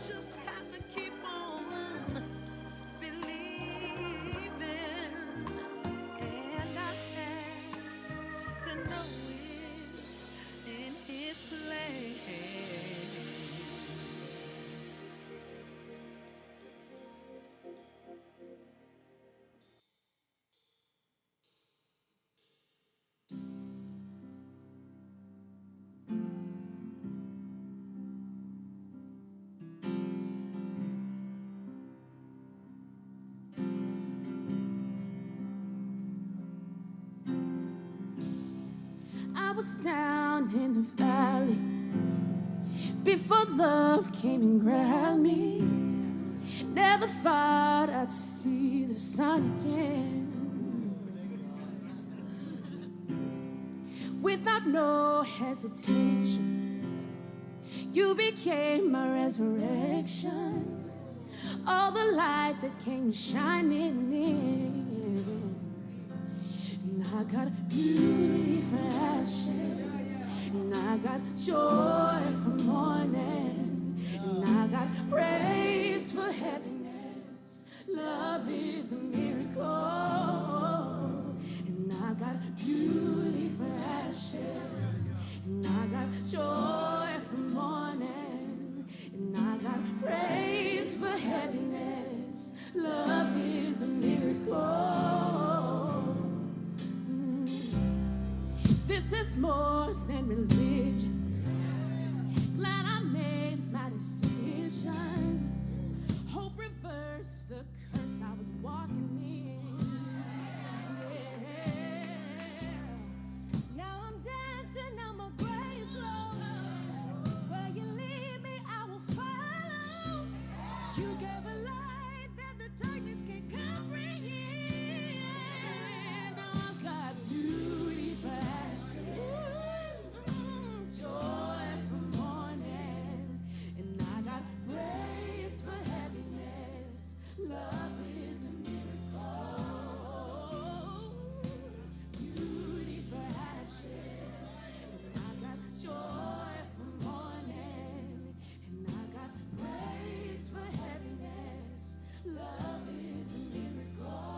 just have to keep on believing, and I have to know it's in His place. I was down in the valley before love came and grabbed me. Never thought I'd see the sun again. Without no hesitation, you became my resurrection. All the light that came shining in. And I got beauty for ashes, and I got joy for mourning, and I got praise for heaviness. Love is a miracle, and I got beauty for ashes, and I got joy for mourning, and I got praise for heaviness. Love is a miracle. This is more than religion. Glad I made my decision. Hope reversed the curse I was walking in. Yeah. Now I'm dancing on my grave clothes. Where you lead me, I will follow. You gave a light that the darkness can't comprehend. Now I've got beauty for ashes, joy for mourning, and I got praise for heaviness. Love is a miracle. Beauty for ashes, and I got joy for mourning, and I got praise for heaviness. Love is a miracle.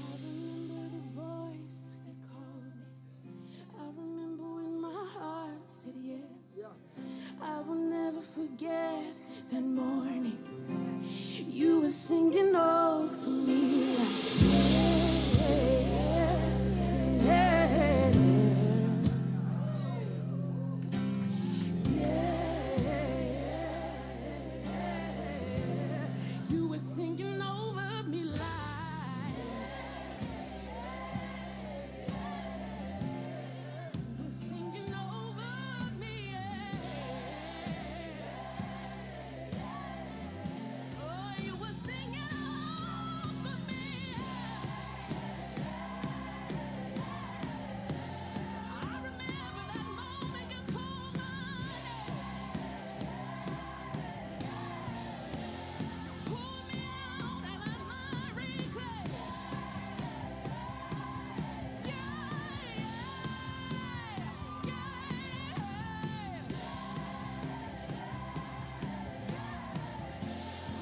I remember the voice that called me. I remember when my heart said yes. I will never forget that morning. You were singing over me like, yeah, yeah, yeah. You were singing over me like, you were singing over me, yeah. Oh, you were singing over me, yeah. I remember that moment you called my name, pulled me out of that miry clay. Yeah,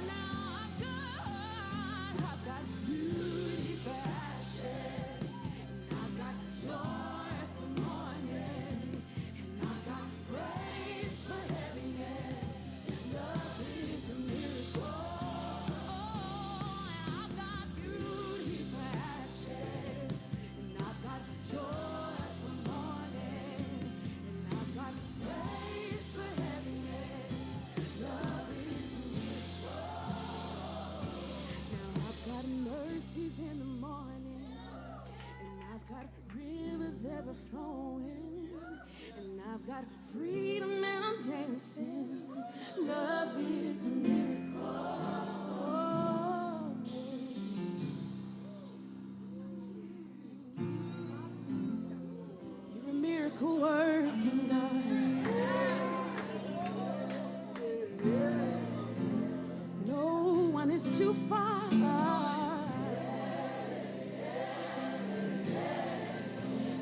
now I've got beauty for ashes, and I've got joy for mourning, and I've got praise for heaviness. Love is a miracle. Oh, and I've got beauty for ashes, and I've got joy for mourning, and I've got praise for heaviness. Love is a now I've got mercies in the morning, and I've got rivers ever flowing, and I've got freedom and I'm dancing. Love is a miracle. You're a miracle working God. No one is too far.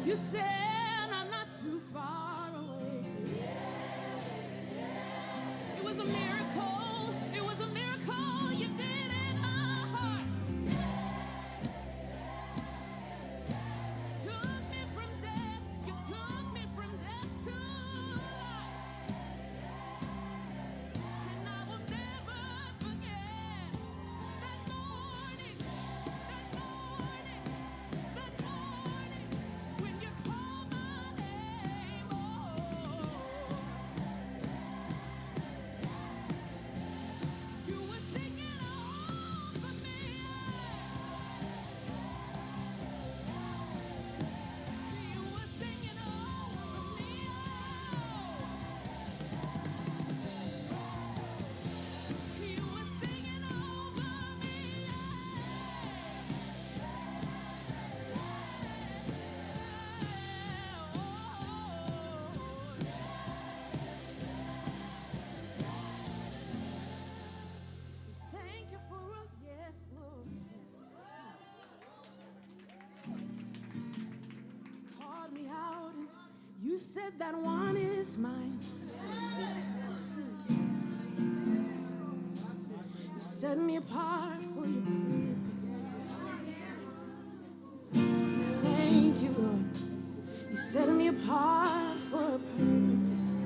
You said I'm not too far away. that one is mine. You set me apart for your purpose. Thank you, Lord. You set me apart for a purpose.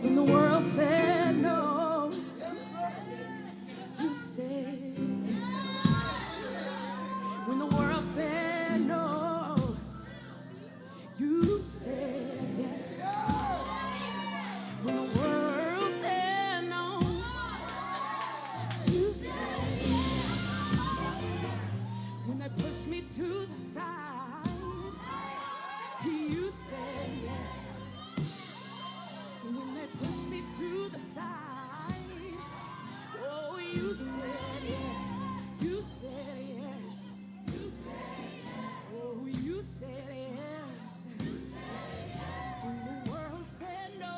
When the world said no, you said yes. When the world said no, you said yes. When the world said no, you said yes. When they pushed me to the side, you said yes. When they pushed me to the side, oh, you said yes. You said yes. You said yes. Oh, you said yes. When the world said no,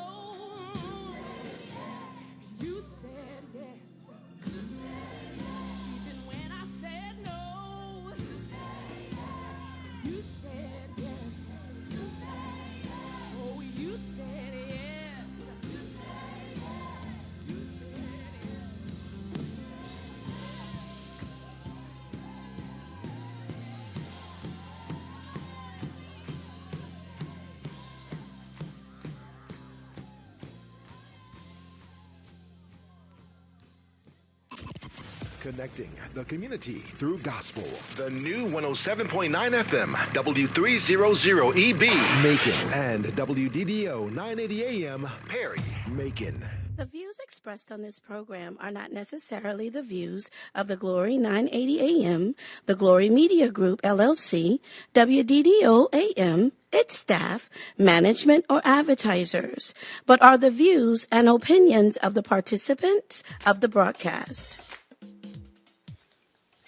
you said yes. Even when I said no, you said yes. Oh, you said yes. Connecting the community through gospel. The new 107.9 FM, W300EB, Macon, and WDDO 980 AM, Perry, Macon. The views expressed on this program are not necessarily the views of the Glory 980 AM, the Glory Media Group, LLC, WDDO AM, its staff, management, or advertisers, but are the views and opinions of the participants of the broadcast.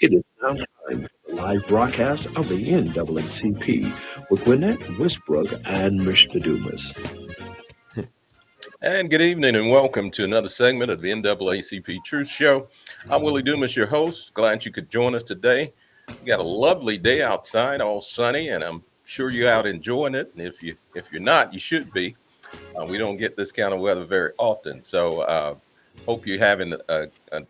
It is now time for the live broadcast of the NAACP with Gwinnett, Westbrook, and Mr. Dumas. And good evening and welcome to another segment of the NAACP Truth Show. I'm Willie Dumas, your host. Glad you could join us today. We got a lovely day outside, all sunny, and I'm sure you're out enjoying it. And if you're not, you should be. We don't get this kind of weather very often, so hope you're having a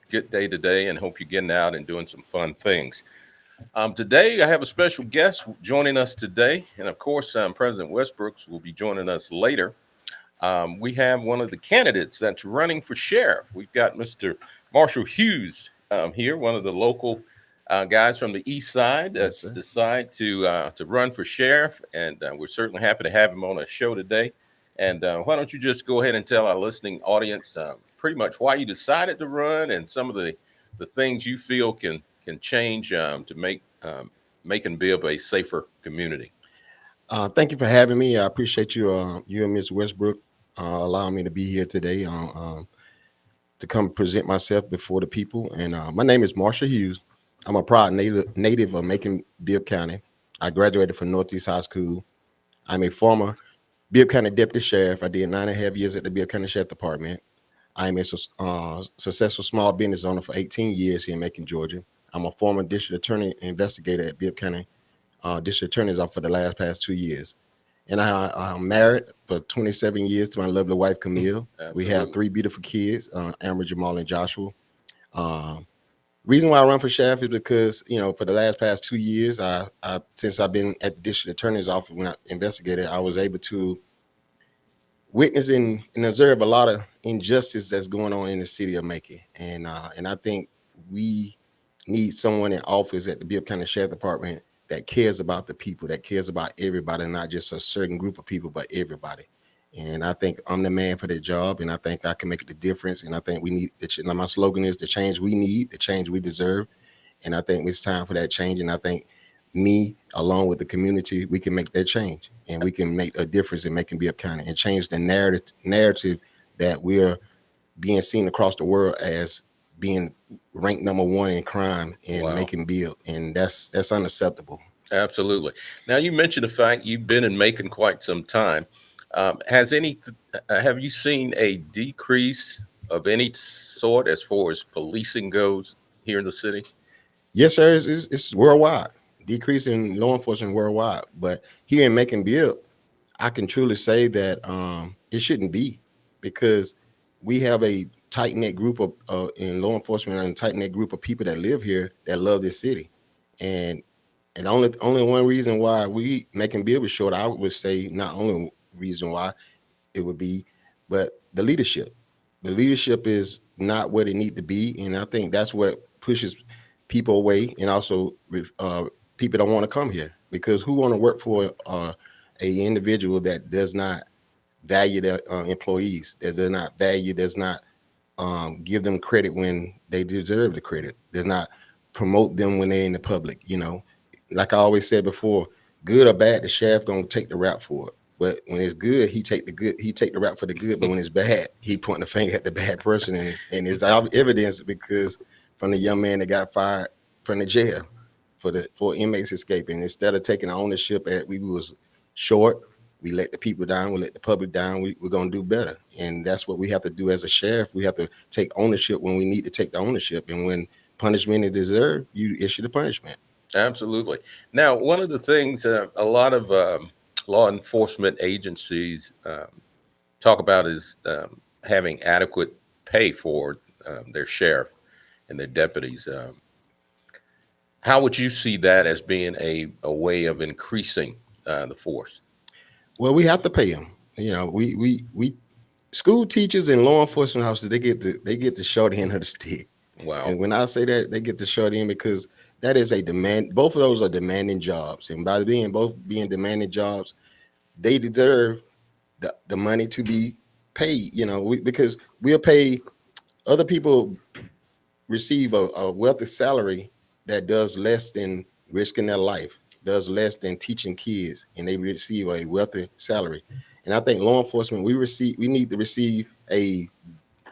good day today, and hope you're getting out and doing some fun things. Today, I have a special guest joining us today, and of course, President Westbrooks will be joining us later. We have one of the candidates that's running for sheriff. We've got Mr. Marshall Hughes here, one of the local guys from the east side that's decided to run for sheriff, and we're certainly happy to have him on our show today. And why don't you just go ahead and tell our listening audience pretty much why you decided to run and some of the things you feel can change to make Macon Bibb a safer community. Thank you for having me. I appreciate you, you and Ms. Westbrook allowing me to be here today to come present myself before the people. And my name is Marshall Hughes. I'm a proud native of Macon, Bibb County. I graduated from Northeast High School. I'm a former Bibb County Deputy Sheriff. I did 9.5 years at the Bibb County Sheriff Department. I'm a successful small business owner for 18 years here in Macon, Georgia. I'm a former district attorney investigator at Bibb County District Attorney's Office for the past 2 years. And I'm married for 27 years to my lovely wife, Camille. Absolutely. We have 3 beautiful kids, Amber, Jamal, and Joshua. Reason why I run for sheriff is because, for the past 2 years, since I've been at the District Attorney's Office when I investigated, I was able to witness and observe a lot of injustice that's going on in the city of Macon. And I think we need someone in office at the Bibb County Sheriff Department that cares about the people, that cares about everybody, not just a certain group of people, but everybody. And I think I'm the man for that job, and I think I can make the difference. And I think we need, my slogan is the change we need, the change we deserve. And I think it's time for that change. And I think me, along with the community, we can make that change, and we can make a difference in Macon Bibb County and change the narrative that we're being seen across the world as being ranked number 1 in crime in Macon Bibb, and that's unacceptable. Absolutely. Now, you mentioned the fact you've been in Macon quite some time. Have you seen a decrease of any sort as far as policing goes here in the city? Yes, sir. It's worldwide. Decrease in law enforcement worldwide, but here in Macon Bibb, I can truly say that it shouldn't be, because we have a tight knit group of in law enforcement, and a tight knit group of people that live here that love this city, and only one reason why we making bill was short, I would say, not only reason why it would be, but the leadership. The leadership is not what it need to be, and I think that's what pushes people away, and also people don't want to come here, because who want to work for a individual that does not value their employees, that does not give them credit when they deserve the credit, does not promote them when they're in the public. Like I always said before, good or bad, the sheriff gonna take the rap for it. But when it's good, he take the rap for the good. But when it's bad, he pointing the finger at the bad person, and it's evidence, because from the young man that got fired from the jail for inmates escaping, instead of taking ownership at we was short, we let the people down, we let the public down. We're gonna do better, and that's what we have to do as a sheriff. We have to take ownership when we need to take the ownership, and when punishment is deserved, you issue the punishment. Absolutely. Now, one of the things a lot of law enforcement agencies talk about is having adequate pay for their sheriff and their deputies. How would you see that as being a way of increasing the force? Well, we have to pay them. We school teachers and law enforcement officers, they get the short end of the stick. Wow. And when I say that, they get the short end because that is a demand. Both of those are demanding jobs, and by both being demanding jobs, they deserve the money to be paid. Because we'll pay other people receive a wealthy salary that does less than risking their life, does less than teaching kids, and they receive a wealthy salary. And I think law enforcement, we need to receive a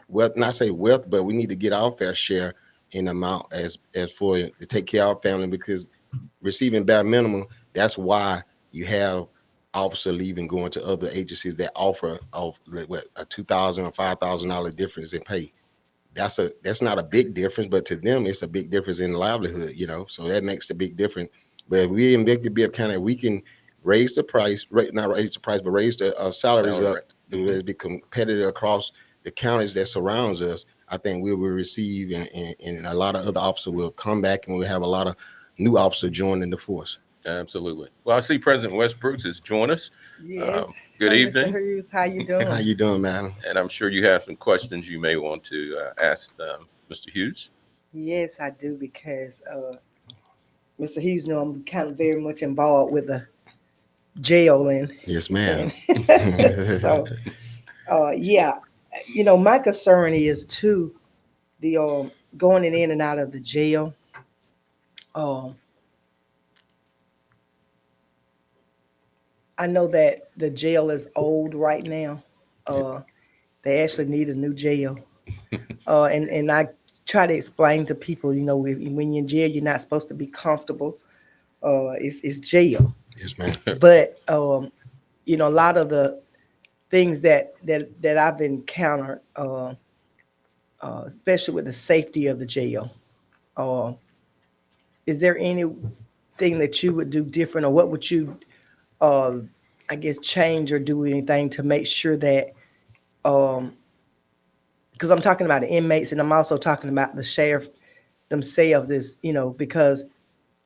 wealth, not say wealth, but we need to get our fair share in amount as for to take care of our family, because receiving bare minimum, that's why you have officer leaving, going to other agencies that offer a $2,000 or $5,000 difference in pay. That's not a big difference, but to them it's a big difference in livelihood, so that makes the big difference. But if we in Big County, we can raise the price, not raise the price, but raise the salaries up to be competitive across the counties that surrounds us. I think we will receive, and a lot of other officers will come back, and we'll have a lot of new officers joining the force. Absolutely. Well, I see President Westbrooks has joined us. Yes. Good evening. Mr. Hughes, how you doing? How you doing, madam? And I'm sure you have some questions you may want to ask Mr. Hughes. Yes, I do, because Mr. Hughes know I'm kind of very much involved with the jail and Yes, ma'am. so yeah, my concern is too the going in and out of the jail. I know that the jail is old right now. They actually need a new jail. And I try to explain to people, when you're in jail, you're not supposed to be comfortable. It's jail. Yes, ma'am. But a lot of the things that I've encountered, especially with the safety of the jail, is there anything that you would do different, or what would you, I guess, change or do anything to make sure that, because I'm talking about the inmates, and I'm also talking about the sheriff themselves, is because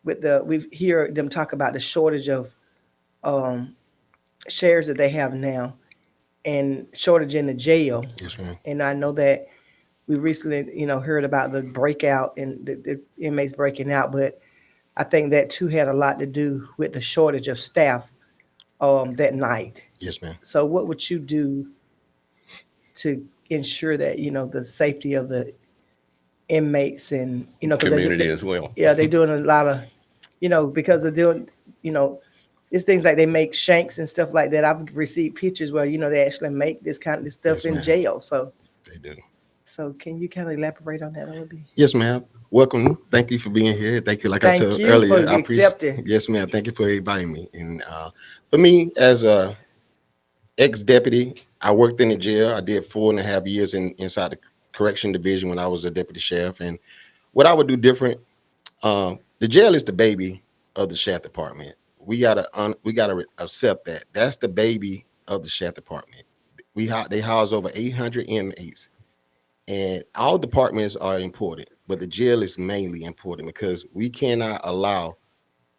we hear them talk about the shortage of sheriffs that they have now, and shortage in the jail. Yes, ma'am. And I know that we recently, heard about the breakout and the inmates breaking out, but I think that too had a lot to do with the shortage of staff that night. Yes, ma'am. So what would you do to ensure that, the safety of the inmates and, 'cause Community as well. Yeah, they're doing a lot of, because they're doing, it's things like they make shanks and stuff like that. I've received pictures where, they actually make this kind of stuff Yes, in ma'am. jail. So They do. So can you kind of elaborate on that a little bit? Yes, ma'am. Welcome. Thank you for being here. Thank you. Like I Thank told you earlier, for I appreciate. accepting. Yes, ma'am. Thank you for inviting me. And for me, as a ex-deputy, I worked in the jail. I did 4.5 years inside the correction division when I was a deputy sheriff. And what I would do different, the jail is the baby of the sheriff department. we gotta accept that. That's the baby of the sheriff department. They house over 800 inmates, and all departments are important, but the jail is mainly important because we cannot allow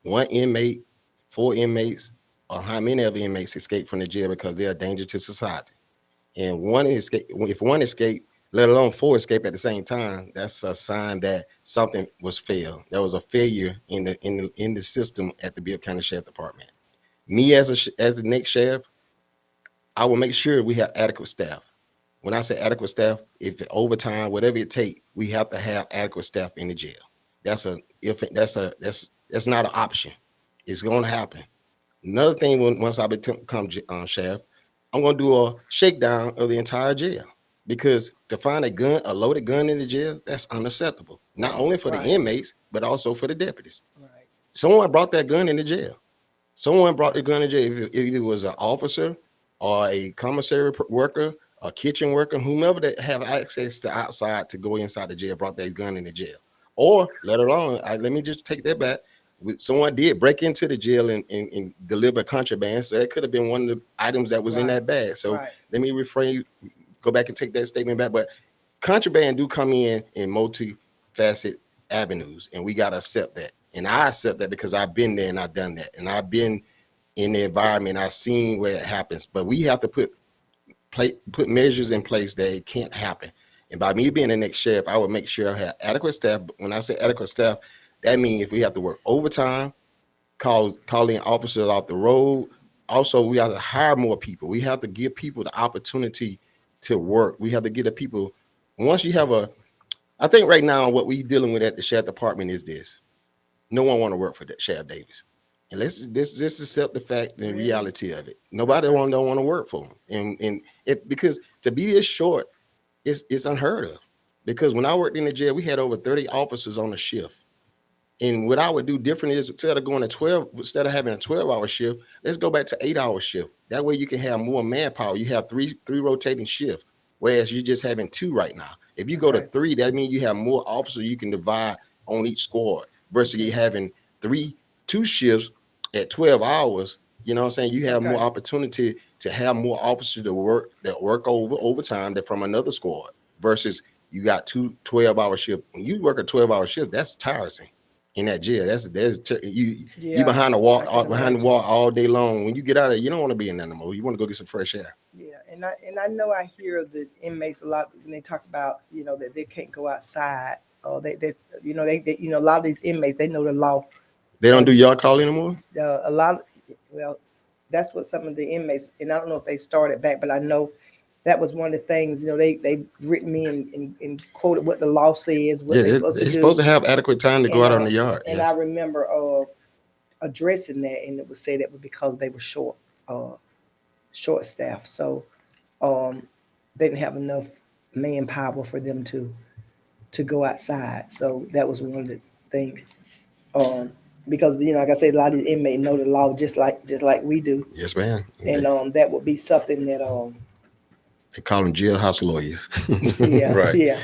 one inmate, four inmates, or how many of the inmates escape from the jail because they are a danger to society. And one escape, if one escape, let alone four escape at the same time, that's a sign that something was failed. There was a failure in the system at the Bibb County Sheriff Department. Me as the next sheriff, I will make sure we have adequate staff. When I say adequate staff, if overtime, whatever it takes, we have to have adequate staff in the jail. That's not an option. It's going to happen. Another thing, once I become sheriff, I'm going to do a shakedown of the entire jail because to find a loaded gun in the jail, that's unacceptable. Not only for the inmates, but also for the deputies. Right. Someone brought that gun in the jail. Someone brought the gun in jail. If it was an officer or a commissary worker, a kitchen worker, whomever that have access to outside to go inside the jail, brought that gun in the jail. Or let alone, let me just take that back. Someone did break into the jail and deliver contraband. So that could have been one of the items that was in that bag. So let me go back and take that statement back. But contraband do come in multi-faceted avenues, and we got to accept that. And I accept that because I've been there and I've done that. And I've been in the environment. I've seen where it happens. But we have to put measures in place that it can't happen. And by me being the next sheriff, I would make sure I have adequate staff. When I say adequate staff, that means if we have to work overtime, calling officers off the road. Also, we have to hire more people. We have to give people the opportunity to work. We have to give the people, once you have I think right now what we're dealing with at the sheriff department is this. No one want to work for Sheriff Davis. And let's just accept the fact and the reality of it. Nobody don't want to work for him. And it, because to be this short, it's unheard of. Because when I worked in the jail, we had over 30 officers on the shift. And what I would do different is instead of having a 12-hour shift, let's go back to 8-hour shift. That way you can have more manpower. You have three rotating shifts, whereas you're just having two right now. If you go to three, that means you have more officers you can divide on each squad versus you having two shifts at 12 hours. You know what I'm saying? You have more opportunity to have more officers that work overtime from another squad versus you got 12-hour shift. When you work a 12-hour shift, that's tiresome. In that jail, you behind the wall all day long. When you get out of it, you don't want to be in that no more. You want to go get some fresh air. Yeah, and I know I hear the inmates a lot when they talk about that they can't go outside. Or they a lot of these inmates, they know the law. They don't do yard call anymore. That's what some of the inmates, and I don't know if they started back, but I know that was one of the things, they written me and quoted what the law says, what they're supposed to do. They're supposed to have adequate time to go out on the yard. And I remember addressing that, and it was said it was because they were short staff. So they didn't have enough manpower for them to go outside. So that was one of the things. Because like I said, a lot of these inmates know the law just like we do. Yes, ma'am. And that would be something that they call them jailhouse lawyers. Yeah, right. Yeah.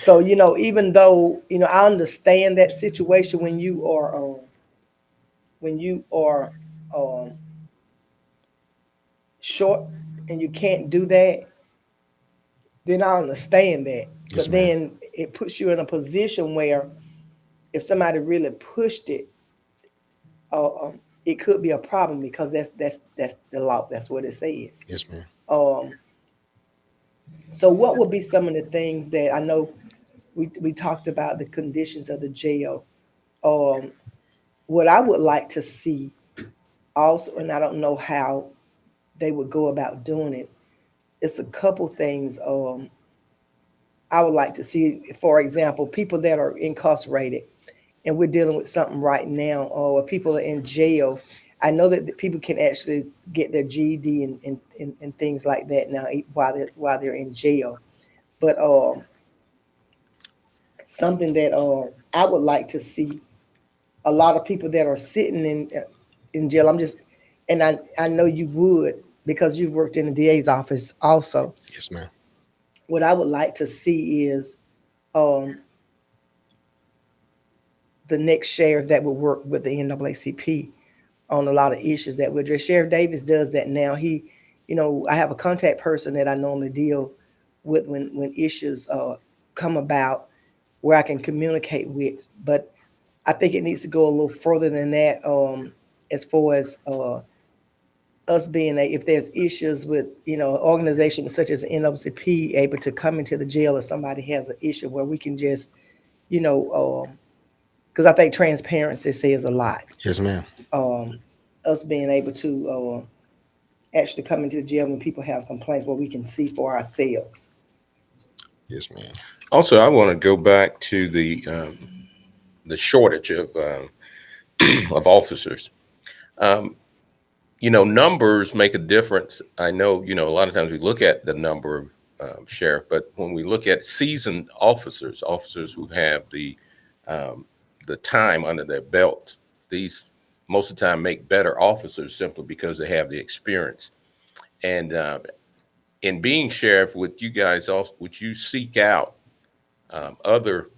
So even though I understand that situation when you are short and you can't do that, then I understand that. Yes, but then it puts you in a position where if somebody really pushed it, it could be a problem because that's the law. That's what it says. Yes, ma'am. So what would be some of the things that I know we talked about the conditions of the jail? What I would like to see also, and I don't know how they would go about doing it, it's a couple things I would like to see. For example, people that are incarcerated, and we're dealing with something right now, or people are in jail. I know that the people can actually get their GED and things like that now while they're in jail. But something that I would like to see, a lot of people that are sitting in jail. I know you would because you've worked in the DA's office also. Yes, ma'am. What I would like to see is the next sheriff that would work with the NAACP on a lot of issues that we address. Sheriff Davis does that now. I have a contact person that I normally deal with when issues come about where I can communicate with. But I think it needs to go a little further than that. As far as us being if there's issues with organizations such as NAACP able to come into the jail if somebody has an issue where we can just because I think transparency says a lot. Yes, ma'am. Us being able to actually come into the jail when people have complaints where we can see for ourselves. Yes, ma'am. Also, I want to go back to the shortage of of officers. Numbers make a difference. I know, a lot of times we look at the number of sheriff, but when we look at seasoned officers who have the time under their belts, these most of the time make better officers simply because they have the experience. And in being sheriff, would you seek out other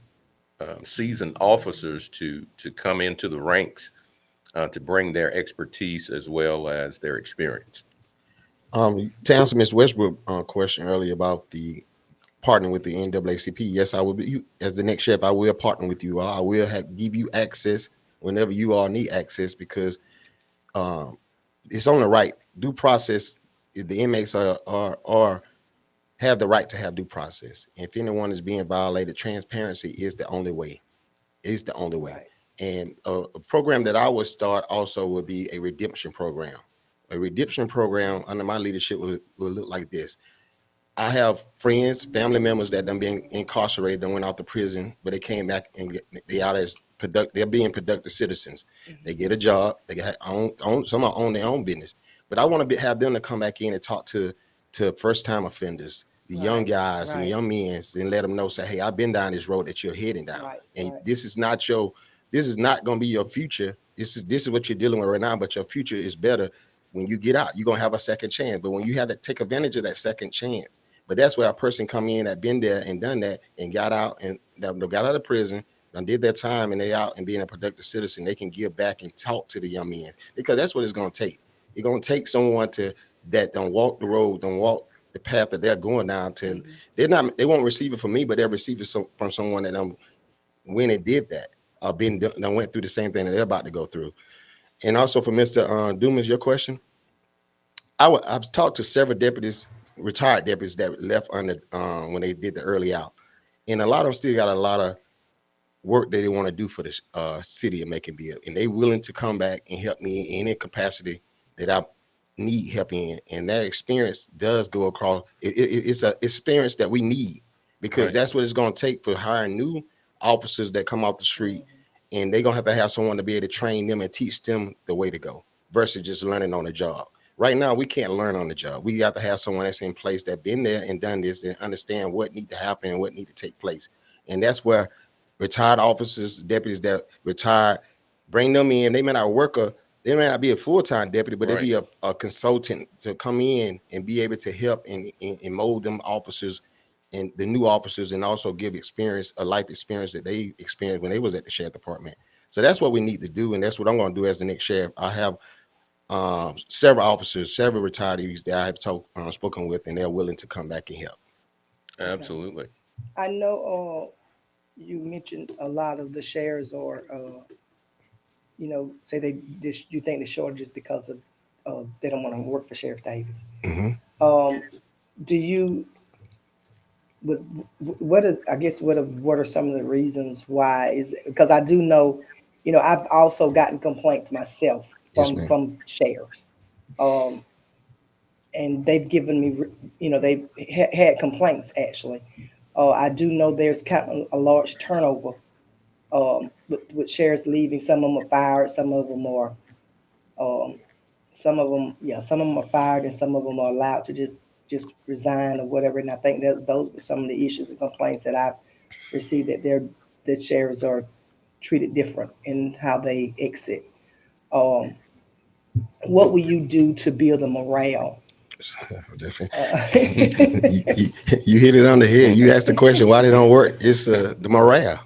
seasoned officers to come into the ranks to bring their expertise as well as their experience? To answer Ms. Westbrook question earlier about the partnering with the NAACP, yes, I will be. As the next sheriff, I will partner with you all. I will give you access whenever you all need access, because it's on the right due process. The inmates are have the right to have due process. If anyone is being violated, transparency is the only way. It's the only way. Right. And a program that I would start also would be a redemption program. A redemption program under my leadership will look like this. I have friends, family members that done been incarcerated, and went out to prison, but they came back and they out as they're being productive citizens. Mm-hmm. They get a job, they got some own their own business. But I want to have them to come back in and talk to first-time offenders, the young guys and young men, and let them know, say, hey, I've been down this road that you're heading down. And this is not going to be your future. This is what you're dealing with right now, but your future is better when you get out. You're going to have a second chance. But when you have to take advantage of that second chance, but that's where a person come in that been there and done that and got out and they got out of prison and did their time, and they out and being a productive citizen, they can give back and talk to the young men, because that's what it's going to take. It's going to take someone that don't walk the road, don't walk the path that they're going down to. Mm-hmm. They won't receive it from me, but they'll receive it from someone that when it did that, went through the same thing that they're about to go through. And also for Mr. Dumas, your question, I've talked to several deputies, retired deputies that left under when they did the early out, and a lot of them still got a lot of work that they want to do for the city of Macon-Bill, and they willing to come back and help me in any capacity that I need help in. And that experience does go across. It's an experience that we need, because that's what it's going to take for hiring new officers that come off the street, and they're going to have someone to be able to train them and teach them the way to go versus just learning on the job. Right now, we can't learn on the job. We got to have someone that's in place that been there and done this and understand what need to happen and what need to take place. And that's where retired officers, deputies that retired, bring them in. They may not they may not be a full-time deputy, but they be a consultant to come in and be able to help and mold them officers and the new officers, and also give a life experience that they experienced when they was at the sheriff department. So that's what we need to do, and that's what I'm going to do as the next sheriff. I have several officers, several retirees that I have spoken with, and they're willing to come back and help. Absolutely. I know you mentioned a lot of the sheriffs are, say you think the shortage is because of they don't want to work for Sheriff Davis. Mm-hmm. Do you? What are some of the reasons why? Is it, because I do know, I've also gotten complaints myself from sheriffs, and they've given me, they've had complaints actually. I do know there's kind of a large turnover with sheriffs leaving. Some of them are fired, some of them are fired, and some of them are allowed to just resign or whatever. And I think that those were some of the issues and complaints that I've received, that the sheriffs are treated different in how they exit. What will you do to build the morale? You hit it on the head. You asked the question why they don't work. It's the morale.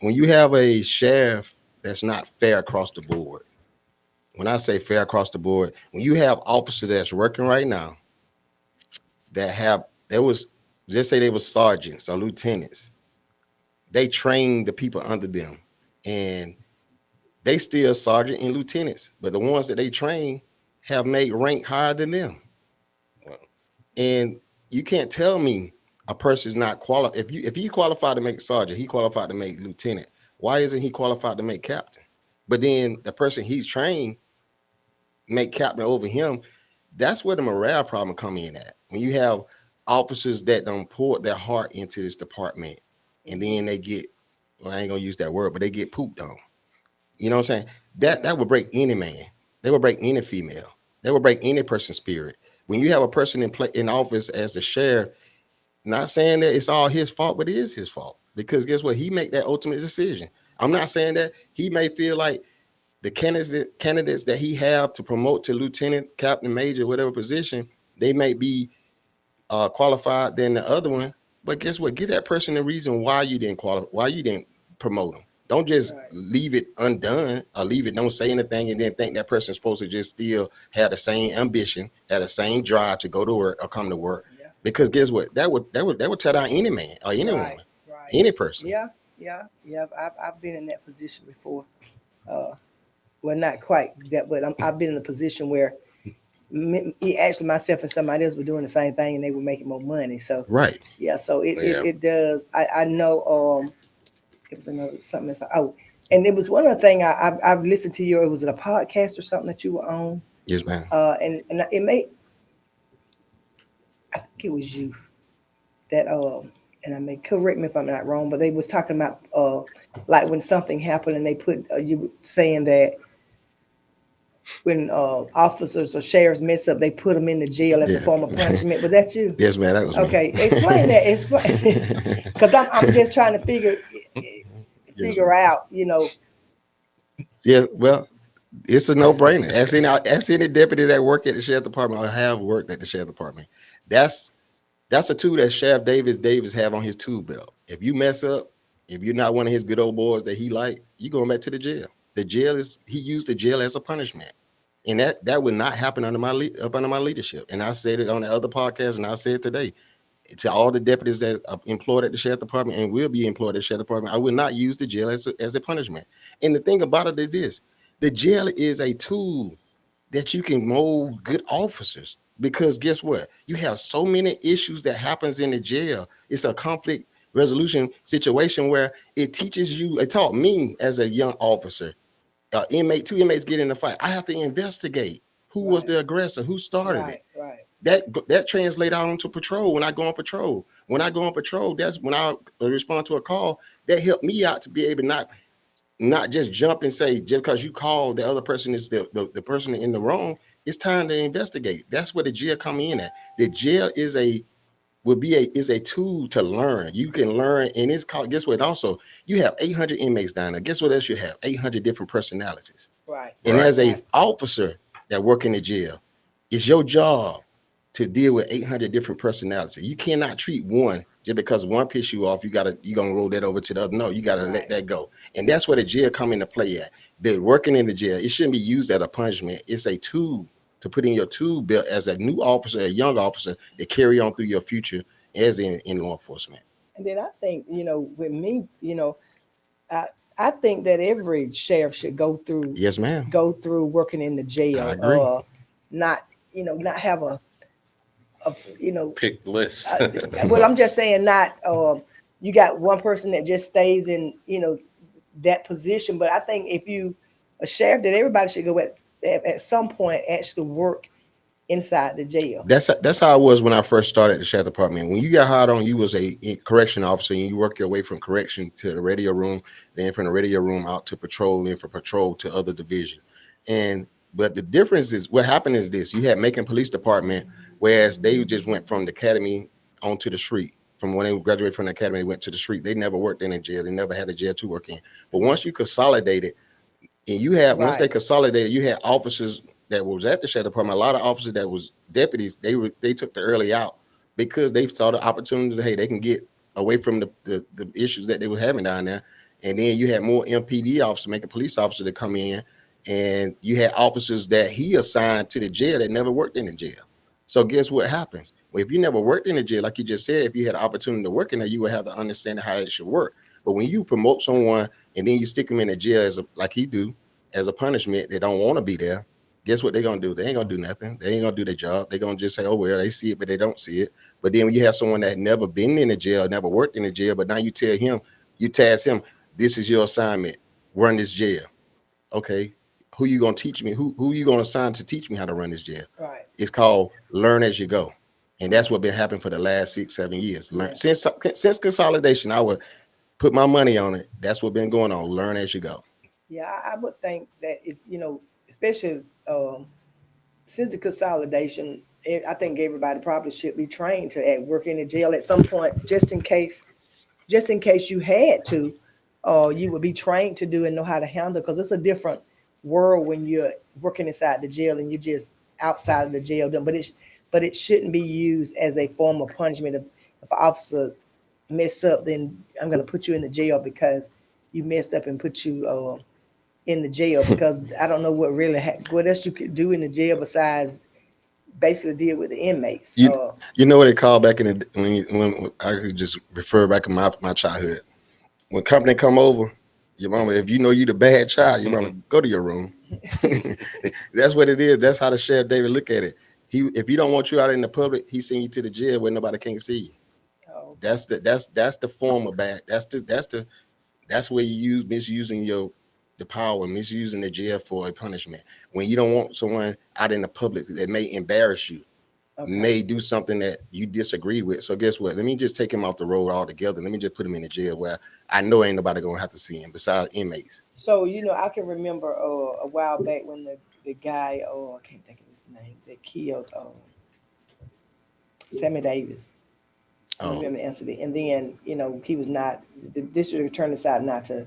When you have a sheriff that's not fair across the board, when I say fair across the board, when you have officers that's working right now just say they were sergeants or lieutenants, they train the people under them, and they still sergeant and lieutenants, but the ones that they train have made rank higher than them. Wow. And you can't tell me a person's not qualified. If he qualified to make sergeant, he qualified to make lieutenant. Why isn't he qualified to make captain? But then the person he's trained make captain over him. That's where the morale problem come in at. When you have officers that don't pour their heart into this department, and then they get, well, I ain't gonna use that word, but they get pooped on. You know what I'm saying? That would break any man. They would break any female. They would break any person's spirit. When you have a person in office as the sheriff, not saying that it's all his fault, but it is his fault, because guess what? He make that ultimate decision. I'm not saying that he may feel like the candidates that he have to promote to lieutenant, captain, major, whatever position, they may be qualified than the other one. But guess what? Give that person the reason why you didn't qualify, why you didn't promote them. Don't just leave it undone or leave it, don't say anything, and then think that person's supposed to just still have the same ambition, have the same drive to go to work or come to work. Yeah. Because guess what? That would tear down any man or any woman, any person. Yeah. I've been in that position before. Well, not quite that, but I've been in a position where actually myself and somebody else were doing the same thing, and they were making more money. So right. Yeah. So it does. I know. It was another something else. Oh, and it was one other thing I've listened to you. It was a podcast or something that you were on. Yes, ma'am. And it made, I think it was you that and I may correct me if I'm not wrong, but they was talking about like when something happened and they put you saying that when officers or sheriffs mess up, they put them in the jail as a form of punishment. Was that you? Yes, man. That was okay. Me. Explain that. Explain, because I'm just trying to figure out, you know. Yeah, well, it's a no-brainer. As any deputy that work at the sheriff department or have worked at the sheriff department, that's a tool that Sheriff Davis have on his tool belt. If you mess up, if you're not one of his good old boys that he like, you going back to the jail. The jail he used the jail as a punishment, and that would not happen under my leadership. And I said it on the other podcast, and I said today to all the deputies that are employed at the sheriff department and will be employed at the sheriff department, I will not use the jail as a punishment. And the thing about it is this: the jail is a tool that you can mold good officers. Because guess what? You have so many issues that happens in the jail. It's a conflict resolution situation where it taught me as a young officer. Two inmates get in a fight. I have to investigate who was the aggressor, who started it. Right. That translates out into patrol. When I go on patrol, that's when I respond to a call. That helped me out to be able to not just jump and say, just because you called the other person is the person in the wrong. It's time to investigate. That's where the jail come in at. The jail is a tool to learn. You can learn, and it's called, guess what? Also, you have 800 inmates down there. Guess what else you have? 800 different personalities. Right. And as a officer that work in the jail, it's your job to deal with 800 different personalities. You cannot treat one just because one piss you off. You're gonna roll that over to the other. No, you gotta let that go. And that's where the jail come into play at. They're working in the jail. It shouldn't be used as a punishment. It's a tool to put in your tool belt as a new officer, a young officer, to carry on through your future as in law enforcement. And then I think, with me, I think that every sheriff should go through. Yes, ma'am. Go through working in the jail. I agree. Not have a pick list. Well, I'm just saying, not you got one person that just stays in that position. But I think if a sheriff, that everybody should go at some point actually work inside the jail. That's how it was when I first started at the sheriff department. When you got hired on, you was a correction officer, and you work your way from correction to the radio room, then from the radio room out to patrol, then from patrol to other division. But the difference is, what happened is this: you had Macon Police Department, whereas they just went from the academy onto the street. From when they graduated from the academy, they went to the street. They never worked in a jail. They never had a jail to work in. But once you consolidated, and once they consolidated, you had officers that was at the sheriff department. A lot of officers that was deputies, they took the early out because they saw the opportunity. Hey, they can get away from the issues that they were having down there. And then you had more MPD officers, Macon police officers, to come in and you had officers that he assigned to the jail that never worked in the jail. So guess what happens? Well, if you never worked in the jail, like you just said, if you had the opportunity to work in there, you would have the understanding how it should work. But when you promote someone and then you stick them in the jail like he do as a punishment, they don't want to be there. Guess what they're gonna do? They ain't gonna do nothing. They ain't gonna do their job. They're gonna just say, "Oh well, they see it, but they don't see it." But then when you have someone that never been in the jail, never worked in the jail, but now you tell him, you task him, "This is your assignment. Run this jail." Okay, who you gonna teach me? Who you gonna assign to teach me how to run this jail? Right. It's called learn as you go, and that's what been happening for the last 6-7 years. Learn since consolidation. I would put my money on it. That's what been going on. Learn as you go. Yeah, I would think that if especially since the consolidation, I think everybody probably should be trained to work in the jail at some point, just in case you had to, you would be trained to do and know how to handle. Because it's a different world when you're working inside the jail and you're just outside of the jail. But it shouldn't be used as a form of punishment. If an officer mess up, then I'm going to put you in the jail because you messed up and put you in the jail. Because I don't know what what else you could do in the jail besides basically deal with the inmates. You know what they call back in the when I could just refer back to my childhood. When company come over, your mama, if you know you the bad child, your mama go to your room. That's what it is. That's how the Sheriff David look at it. If he don't want you out in the public, he send you to the jail where nobody can see you. Oh. That's the form of bad. That's where you misusing the power, misusing the jail for a punishment. When you don't want someone out in the public that may embarrass you, may do something that you disagree with. So guess what? Let me just take him off the road altogether. Let me just put him in the jail where I know ain't nobody gonna have to see him besides inmates. So I can remember a while back when the guy, I can't think of his name, that killed Sammy Davis. I remember the incident, and then he was not. The district attorney decided not to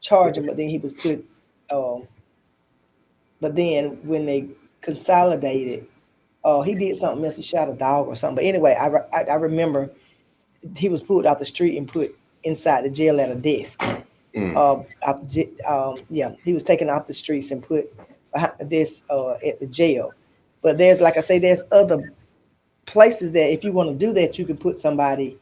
charge him, but then he was put. But then when they consolidated, he did something else. He shot a dog or something. But anyway, I remember he was pulled out the street and put inside the jail at a desk. He was taken off the streets and put behind the desk at the jail. But there's, like I say, there's other places that if you want to do that, you can put somebody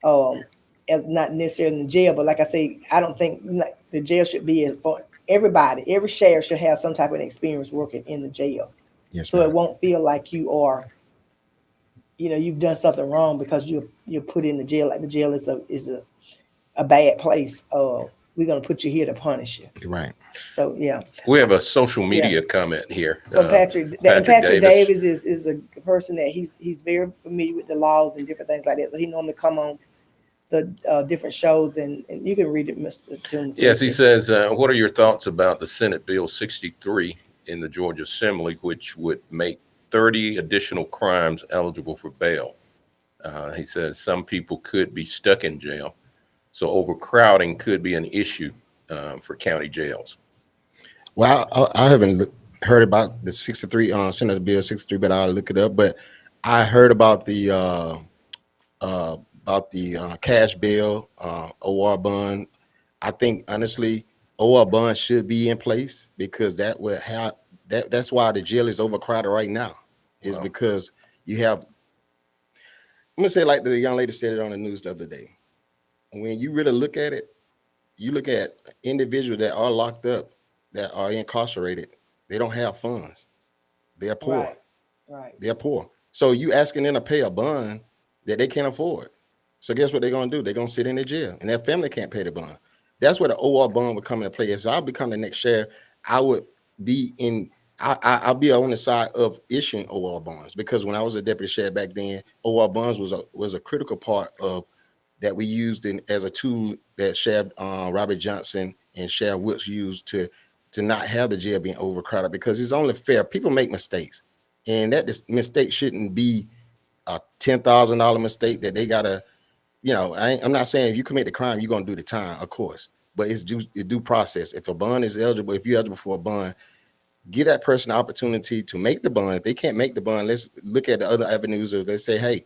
as not necessarily in the jail. But like I say, I don't think the jail should be as for everybody. Every sheriff should have some type of experience working in the jail. Yes, so it won't feel like you are, you've done something wrong because you're put in the jail. Like the jail is a bad place. We're gonna put you here to punish you. Right. So yeah. We have a social media comment here. So Patrick Davis is a person that he's very familiar with the laws and different things like that. So he normally come on the different shows and you can read it, Mr. Toombs. Yes, he says, what are your thoughts about the Senate Bill 63 in the Georgia Assembly, which would make 30 additional crimes eligible for bail? He says some people could be stuck in jail, so overcrowding could be an issue for county jails. Well, I haven't heard about the 63 Senate Bill 63, but I'll look it up. But I heard about the cash bail, OR bond. I think honestly, OR bond should be in place because that would have that's why the jail is overcrowded right now. Is because you have. I'm gonna say like the young lady said it on the news the other day. When you really look at it, you look at individuals that are locked up, that are incarcerated. They don't have funds. They're poor. Right. They're poor. So you asking them to pay a bond that they can't afford. So guess what they're gonna do? They're gonna sit in the jail, and their family can't pay the bond. That's where the OR bond would come into play. So I'll become the next sheriff. I would be in. I'll be on the side of issuing OR bonds because when I was a deputy sheriff back then, OR bonds was a critical part of that we used as a tool that Sheriff Robert Johnson and Sheriff Wilkes used to not have the jail being overcrowded because it's only fair. People make mistakes, and that mistake shouldn't be a $10,000 mistake that they gotta. I'm not saying if you commit the crime, you're gonna do the time, of course, but it's due process. If a bond is eligible, if you're eligible for a bond, give that person the opportunity to make the bond. If they can't make the bond, let's look at the other avenues of let's say, hey,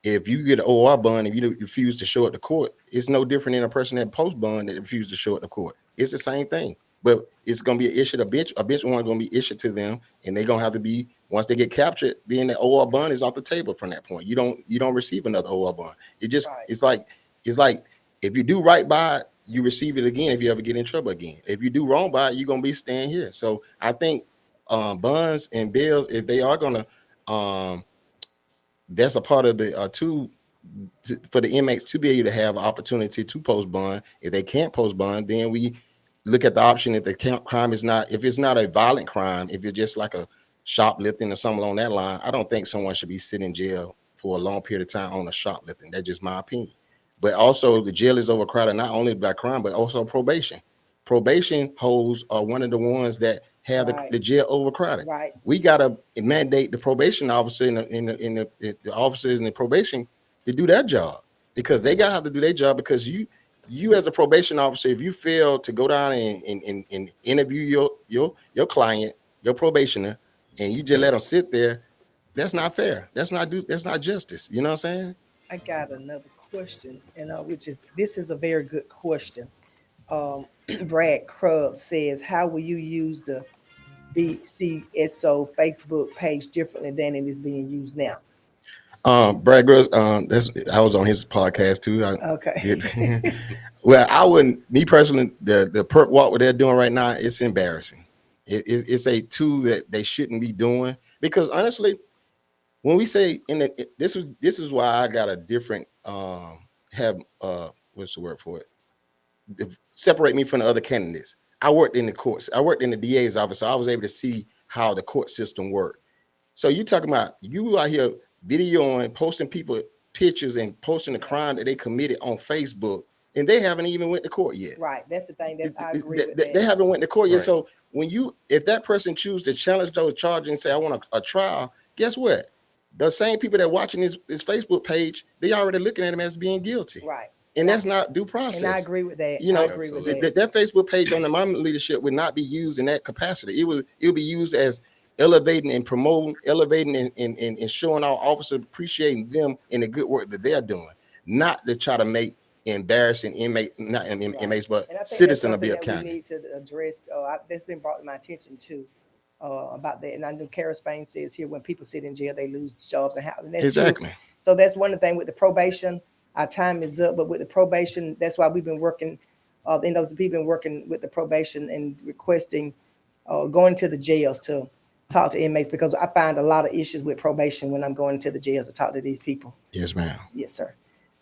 if you get an OR bond and you refuse to show up to court, it's no different than a person that post bond that refused to show up to court. It's the same thing. but it's going to be an issue. A bench warrant going to be issued to them, and they're going to have to be, once they get captured, then the OR bond is off the table from that point. You don't receive another OR bond. It just it's like if you do right by it, you receive it again if you ever get in trouble again. If you do wrong by it, you're going to be staying here. So I think bonds and bills, if they are going to, that's a part of the for the inmates to be able to have an opportunity to post bond. If they can't post bond, then we look at the option if the crime is not, if it's not a violent crime, if it's just like a shoplifting or something along that line, I don't think someone should be sitting in jail for a long period of time on a shoplifting. That's just my opinion. But also the jail is overcrowded, not only by crime, but also probation. Probation holds are one of the ones that have the jail overcrowded. Right. We got to mandate the probation officer in the officers in the probation to do that job, because they got to have to do their job, because you as a probation officer, if you fail to go down and interview your client, your probationer, and you just let them sit there, that's not fair. That's not justice. You know what I'm saying? I got another question, and this is a very good question. Brad Krubb says, how will you use the BCSO Facebook page differently than it is being used now? Brad Gross, I was on his podcast too. Okay. Well, I wouldn't, me personally, the perp walk what they're doing right now, it's embarrassing. It's a tool that they shouldn't be doing, because honestly, when we say this is why I got a different what's the word for it? Separate me from the other candidates. I worked in the courts. I worked in the DA's office, so I was able to see how the court system worked. So you talking about you out here videoing, posting people pictures and posting the crime that they committed on Facebook, and they haven't even went to court yet. Right. That's the thing. I agree with that. They haven't went to court yet. So if that person chooses to challenge those charges and say, I want a trial, guess what? The same people that watching his Facebook page, they already looking at him as being guilty. Right. And that's not due process. And I agree with that. You know, I agree with that. That Facebook page under my leadership would not be used in that capacity. It would be used as elevating and promoting, and showing our officers, appreciating them in the good work that they're doing, not to try to make embarrassing inmates, but citizens of Bibb County. We need to address. That's been brought to my attention too, about that. And I know Kara Spain says here, when people sit in jail, they lose jobs and housing. Exactly. True. So that's one of the things with the probation. Our time is up, but with the probation, that's why we've been working. The NAACP been working with the probation and requesting going to the jails to talk to inmates, because I find a lot of issues with probation when I'm going to the jails to talk to these people. Yes, ma'am. Yes, sir.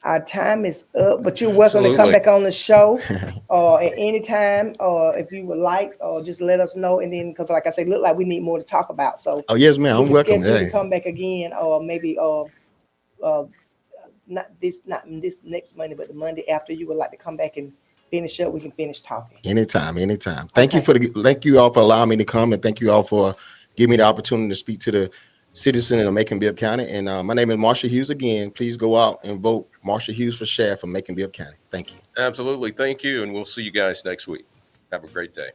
Our time is up, but you're welcome to come back on the show at any time, or if you would like, or just let us know. And then, because like I say, look like we need more to talk about. So, yes, ma'am. I'm welcome to come back again, or maybe not this next Monday, but the Monday after. You would like to come back and finish up, we can finish talking. Anytime. Thank you all for allowing me to come, and thank you all for giving me the opportunity to speak to the citizen in Macon Bibb County. And my name is Marshall Hughes again. Please go out and vote Marshall Hughes for sheriff for Macon Bibb County. Thank you. Absolutely. Thank you. And we'll see you guys next week. Have a great day.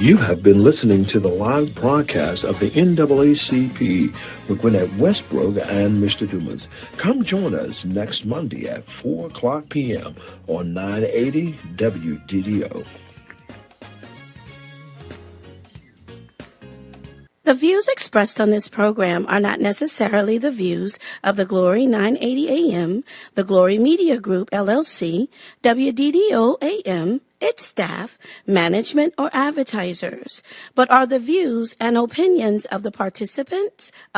You have been listening to the live broadcast of the NAACP with Gwinnett Westbrook and Mr. Dumas. Come join us next Monday at 4 o'clock p.m. on 980 WDDO. The views expressed on this program are not necessarily the views of the Glory 980 AM, the Glory Media Group, LLC, WDDO AM, its staff, management, or advertisers, but are the views and opinions of the participants